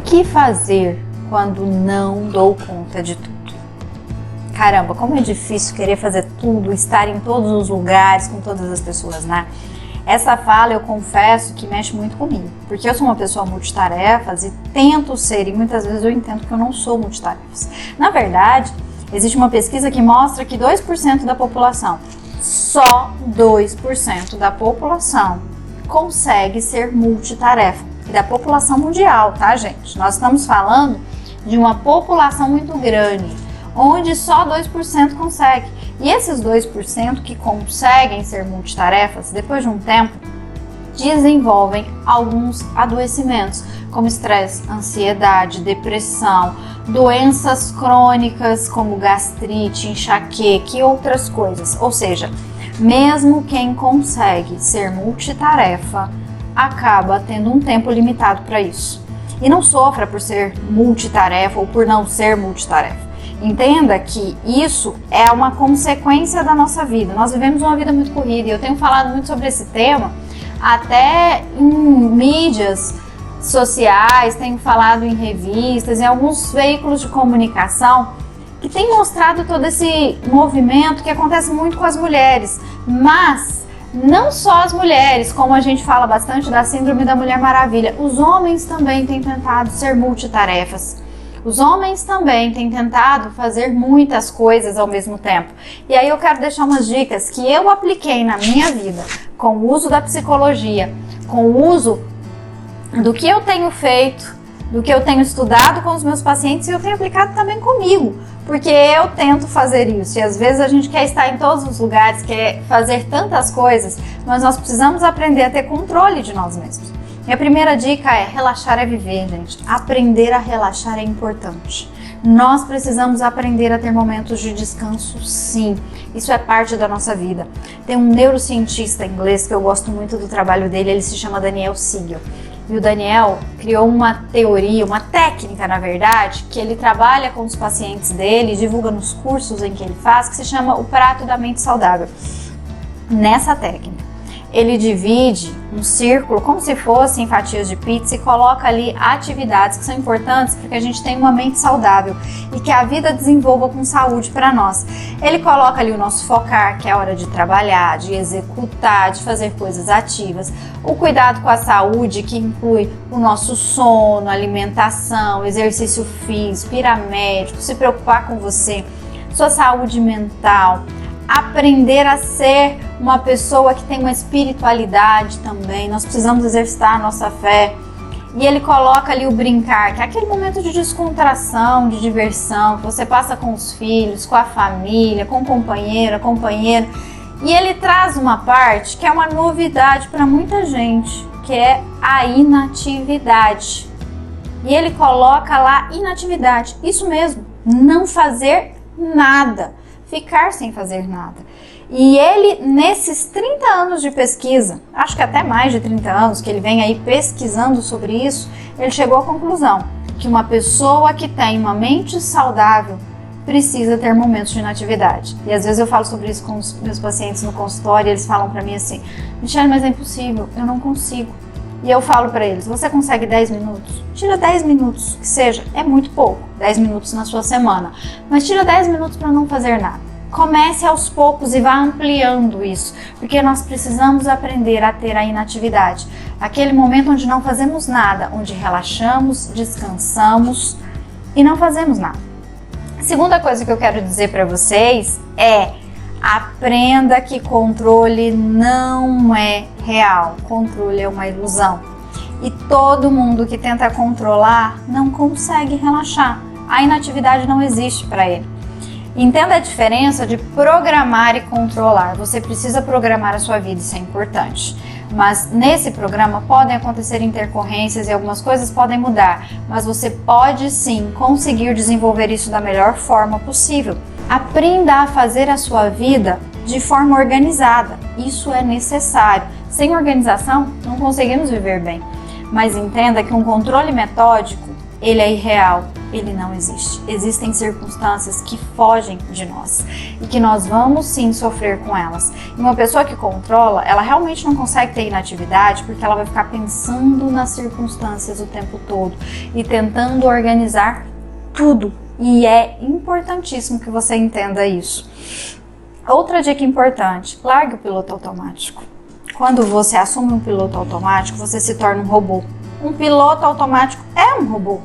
que fazer quando não dou conta de tudo? Caramba, como é difícil querer fazer tudo, estar em todos os lugares, com todas as pessoas, né? Essa fala, eu confesso que mexe muito comigo, porque eu sou uma pessoa multitarefas e tento ser, e muitas vezes eu entendo que eu não sou multitarefas. Na verdade, existe uma pesquisa que mostra que 2% da população, só 2% da população consegue ser multitarefa. E da população mundial, tá, gente? Nós estamos falando de uma população muito grande, onde só 2% consegue. E esses 2% que conseguem ser multitarefas, depois de um tempo, desenvolvem alguns adoecimentos, como estresse, ansiedade, depressão, doenças crônicas como gastrite, enxaqueca e outras coisas. Ou seja, mesmo quem consegue ser multitarefa, acaba tendo um tempo limitado para isso. E não sofra por ser multitarefa ou por não ser multitarefa. Entenda que isso é uma consequência da nossa vida. Nós vivemos uma vida muito corrida e eu tenho falado muito sobre esse tema, até em mídias sociais, tenho falado em revistas, em alguns veículos de comunicação, que tem mostrado todo esse movimento que acontece muito com as mulheres, mas não só as mulheres, como a gente fala bastante da síndrome da Mulher Maravilha, os homens também têm tentado ser multitarefas. Os homens também têm tentado fazer muitas coisas ao mesmo tempo. E aí eu quero deixar umas dicas que eu apliquei na minha vida, com o uso da psicologia, com o uso do que eu tenho feito, do que eu tenho estudado com os meus pacientes e eu tenho aplicado também comigo. Porque eu tento fazer isso e às vezes a gente quer estar em todos os lugares, quer fazer tantas coisas, mas nós precisamos aprender a ter controle de nós mesmos. Minha primeira dica é: relaxar é viver, gente. Aprender a relaxar é importante. Nós precisamos aprender a ter momentos de descanso, sim. Isso é parte da nossa vida. Tem um neurocientista inglês que eu gosto muito do trabalho dele, ele se chama Daniel Siegel. E o Daniel criou uma teoria, uma técnica, na verdade, que ele trabalha com os pacientes dele, divulga nos cursos em que ele faz, que se chama o prato da mente saudável. Nessa técnica, ele divide um círculo como se fossem fatias de pizza e coloca ali atividades que são importantes para que a gente tenha uma mente saudável e que a vida desenvolva com saúde para nós. Ele coloca ali o nosso focar, que é a hora de trabalhar, de executar, de fazer coisas ativas, o cuidado com a saúde, que inclui o nosso sono, alimentação, exercício físico, ir a médico, se preocupar com você, sua saúde mental, aprender a ser uma pessoa que tem uma espiritualidade também. Nós precisamos exercitar a nossa fé. E ele coloca ali o brincar, que é aquele momento de descontração, de diversão, que você passa com os filhos, com a família, com companheiro. E ele traz uma parte que é uma novidade para muita gente, que é a inatividade. E ele coloca lá inatividade, isso mesmo, não fazer nada. Ficar sem fazer nada. E ele, nesses 30 anos de pesquisa, acho que até mais de 30 anos que ele vem aí pesquisando sobre isso, ele chegou à conclusão que uma pessoa que tem uma mente saudável precisa ter momentos de inatividade. E às vezes eu falo sobre isso com os meus pacientes no consultório e eles falam para mim assim: Michele, mas é impossível, eu não consigo. E eu falo para eles: você consegue 10 minutos? Tira 10 minutos, que seja, é muito pouco, 10 minutos na sua semana, mas tira 10 minutos para não fazer nada. Comece aos poucos e vá ampliando isso, porque nós precisamos aprender a ter a inatividade, aquele momento onde não fazemos nada, onde relaxamos, descansamos e não fazemos nada. A segunda coisa que eu quero dizer para vocês é: aprenda que controle não é real, controle é uma ilusão. E todo mundo que tenta controlar não consegue relaxar. A inatividade não existe para ele. Entenda a diferença de programar e controlar. Você precisa programar a sua vida, isso é importante. Mas nesse programa podem acontecer intercorrências e algumas coisas podem mudar. Mas você pode sim conseguir desenvolver isso da melhor forma possível. Aprenda a fazer a sua vida de forma organizada. Isso é necessário. Sem organização, não conseguimos viver bem. Mas entenda que um controle metódico, ele é irreal. ele não existe. Existem circunstâncias que fogem de nós e que nós vamos sim sofrer com elas. E uma pessoa que controla, ela realmente não consegue ter inatividade porque ela vai ficar pensando nas circunstâncias o tempo todo e tentando organizar tudo. E é importantíssimo que você entenda isso. Outra dica importante, largue o piloto automático. Quando você assume um piloto automático, você se torna um robô. Um piloto automático é um robô.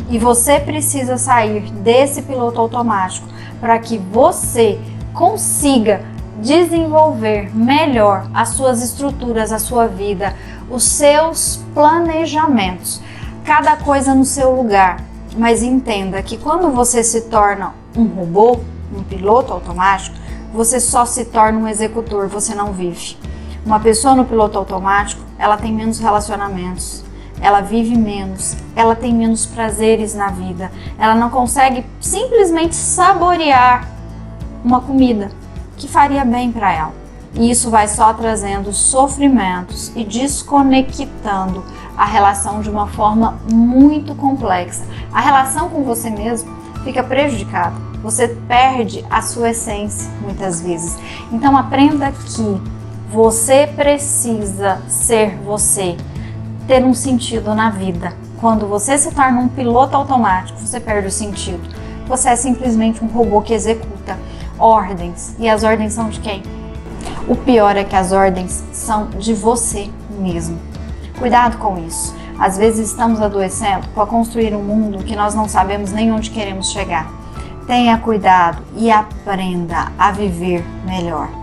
E você precisa sair desse piloto automático para que você consiga desenvolver melhor as suas estruturas, a sua vida, os seus planejamentos. Cada coisa no seu lugar. Mas entenda que quando você se torna um robô, um piloto automático, você só se torna um executor, você não vive. Uma pessoa no piloto automático, ela tem menos relacionamentos, ela vive menos, ela tem menos prazeres na vida, ela não consegue simplesmente saborear uma comida que faria bem para ela. E isso vai só trazendo sofrimentos e desconectando a relação de uma forma muito complexa. A relação com você mesmo fica prejudicada, você perde a sua essência muitas vezes. Então aprenda que você precisa ser você, ter um sentido na vida. Quando você se torna um piloto automático, você perde o sentido. Você é simplesmente um robô que executa ordens. E as ordens são de quem? O pior é que as ordens são de você mesmo. Cuidado com isso. Às vezes estamos adoecendo para construir um mundo que nós não sabemos nem onde queremos chegar. Tenha cuidado e aprenda a viver melhor.